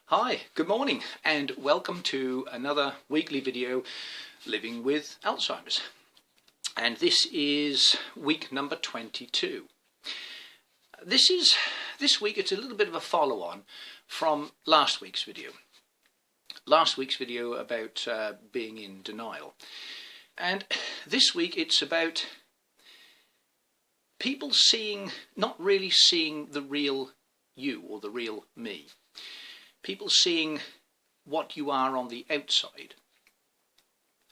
Hi, good morning and welcome to another weekly video, Living with Alzheimer's. And this is week number 22. This week it's a little bit of a follow-on from last week's video. Last week's video about being in denial. And this week it's about people not really seeing the real you or the real me. People seeing what you are on the outside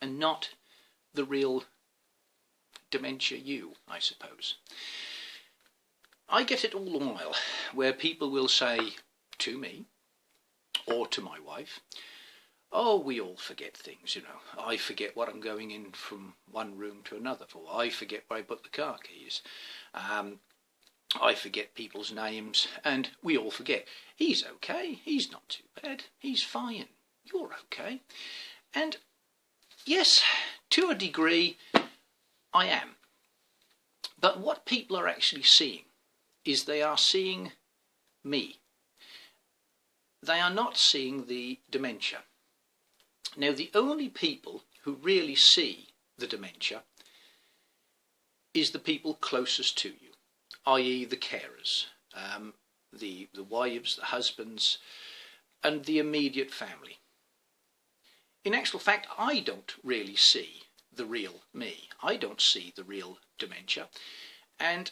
and not the real dementia you, I suppose. I get it all the while where people will say to me or to my wife, "Oh, we all forget things, you know. I forget what I'm going in from one room to another for. I forget where I put the car keys. I forget people's names, and we all forget. He's okay, he's not too bad, he's fine, you're okay." And yes, to a degree, I am. But what people are actually seeing is they are seeing me. They are not seeing the dementia. Now, the only people who really see the dementia is the people closest to you, i.e. the carers, the wives, the husbands, and the immediate family. In actual fact, I don't really see the real me. I don't see the real dementia. And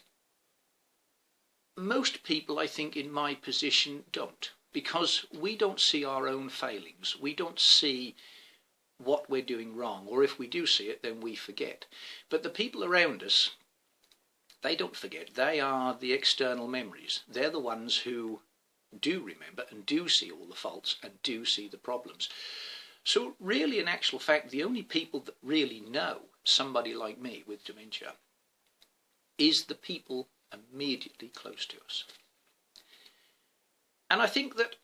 most people, I think, in my position don't, because we don't see our own failings. We don't see what we're doing wrong, or if we do see it, then we forget. But the people around us, they don't forget. They are the external memories. They're the ones who do remember and do see all the faults and do see the problems. So really, in actual fact, the only people that really know somebody like me with dementia is the people immediately close to us. And I think that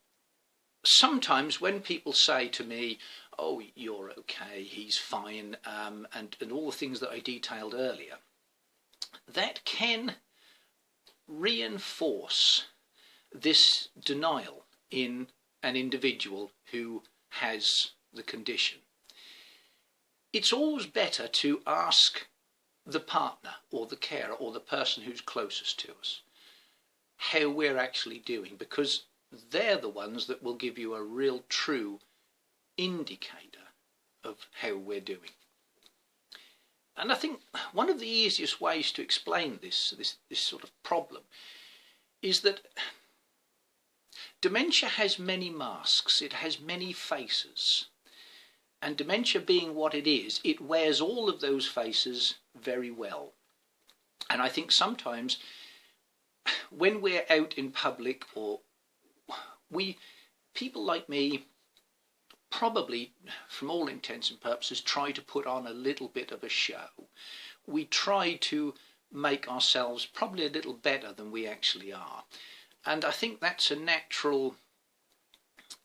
sometimes when people say to me, "Oh, you're okay, he's fine," and all the things that I detailed earlier, that can reinforce this denial in an individual who has the condition. It's always better to ask the partner or the carer or the person who's closest to us how we're actually doing, because they're the ones that will give you a real true indicator of how we're doing. And I think one of the easiest ways to explain this sort of problem is that dementia has many masks, it has many faces. And dementia being what it is, it wears all of those faces very well. And I think sometimes when we're out in public, or people like me probably, from all intents and purposes, try to put on a little bit of a show. We try to make ourselves probably a little better than we actually are. And I think that's a natural,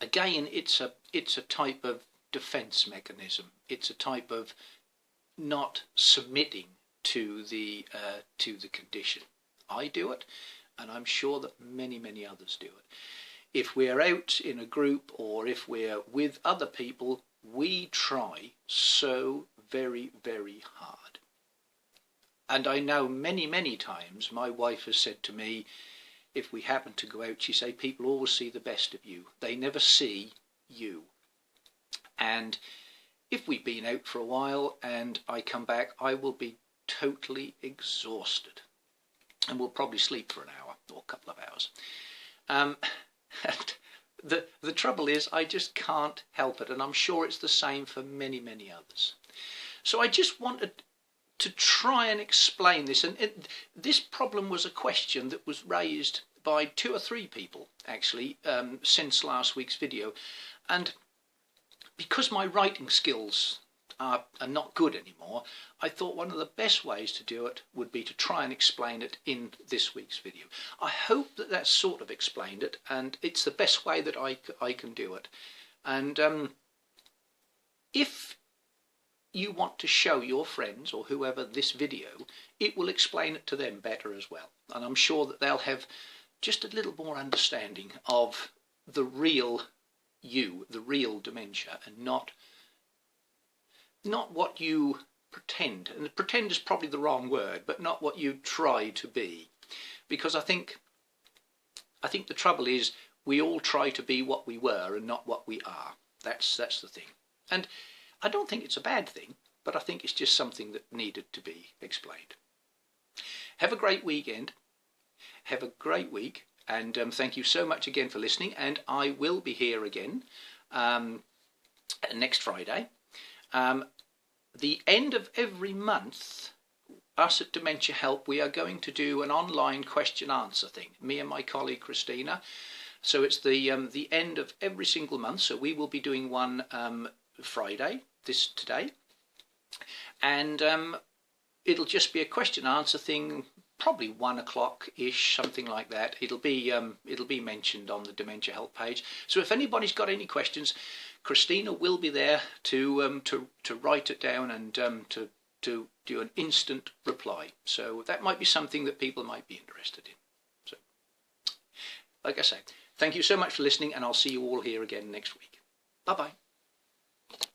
again, it's a type of defense mechanism. It's a type of not submitting to the condition. I do it, and I'm sure that many others do it. If we're out in a group or if we're with other people, we try so very hard. And I know many times my wife has said to me, if we happen to go out, she say, "People always see the best of you. They never see you." And if we've been out for a while and I come back, I will be totally exhausted. And we'll probably sleep for an hour or a couple of hours. And the trouble is, I just can't help it, and I'm sure it's the same for many others. So I just wanted to try and explain this, and this problem was a question that was raised by 2 or 3 people actually since last week's video, and because my writing skills are not good anymore, I thought one of the best ways to do it would be to try and explain it in this week's video. I hope that that's sort of explained it, and it's the best way that I can do it. And if you want to show your friends or whoever this video, it will explain it to them better as well. And I'm sure that they'll have just a little more understanding of the real you, the real dementia, and not what you pretend. And pretend is probably the wrong word, but not what you try to be. Because I think the trouble is we all try to be what we were and not what we are. That's the thing. And I don't think it's a bad thing, but I think it's just something that needed to be explained. Have a great weekend. Have a great week. And thank you so much again for listening. And I will be here again next Friday. The end of every month, us at Dementia Help, we are going to do an online question-answer thing, me and my colleague Christina. So it's the end of every single month, so we will be doing one Friday, today. And it'll just be a question-answer thing, probably 1 o'clock-ish, something like that. It'll be mentioned on the Dementia Help page. So if anybody's got any questions, Christina will be there to write it down and to do an instant reply. So that might be something that people might be interested in. So, like I say, thank you so much for listening, and I'll see you all here again next week. Bye-bye.